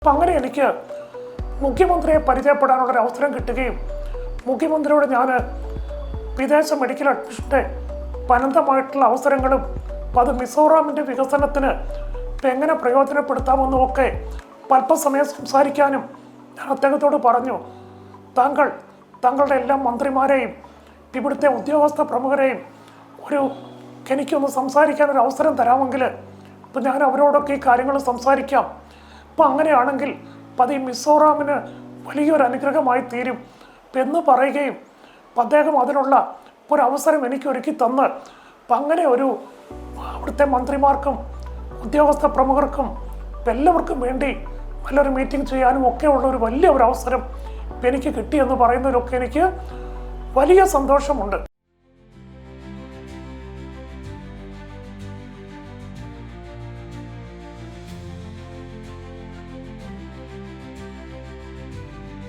അപ്പം അങ്ങനെ എനിക്ക് മുഖ്യമന്ത്രിയെ പരിചയപ്പെടാനുള്ളൊരു അവസരം കിട്ടുകയും മുഖ്യമന്ത്രിയോട് ഞാൻ വിദേശ മെഡിക്കൽ അഡ്മിഷൻ്റെ അനന്തമായിട്ടുള്ള അവസരങ്ങളും അത് മിസോറാമിൻ്റെ വികസനത്തിന് എങ്ങനെ പ്രയോജനപ്പെടുത്താമെന്നും ഒക്കെ അല്പസമയം സംസാരിക്കാനും ഞാൻ അദ്ദേഹത്തോട് പറഞ്ഞു. താങ്കളുടെ എല്ലാ മന്ത്രിമാരെയും ഇവിടുത്തെ ഉദ്യോഗസ്ഥ പ്രമുഖരെയും എനിക്കൊന്ന് സംസാരിക്കാനൊരു അവസരം തരാമെങ്കിൽ ഇപ്പം ഞാൻ അവരോടൊക്കെ ഈ കാര്യങ്ങൾ സംസാരിക്കാം. അപ്പം അങ്ങനെയാണെങ്കിൽ അത് ഈ മിസോറാമിന് വലിയൊരു അനുഗ്രഹമായി തീരും എന്ന് പറയുകയും അദ്ദേഹം അതിനുള്ള ഒരു അവസരം എനിക്ക് ഒരുക്കി തന്ന് അപ്പം അങ്ങനെ അവിടുത്തെ മന്ത്രിമാർക്കും ഉദ്യോഗസ്ഥ പ്രമുഖർക്കും എല്ലാവർക്കും വേണ്ടി നല്ലൊരു മീറ്റിംഗ് ചെയ്യാനും ഒക്കെ ഉള്ള ഒരു വലിയ ഒരു അവസരം എനിക്ക് കിട്ടിയെന്ന് പറയുന്നതിലൊക്കെ എനിക്ക് വലിയ സന്തോഷമുണ്ട്.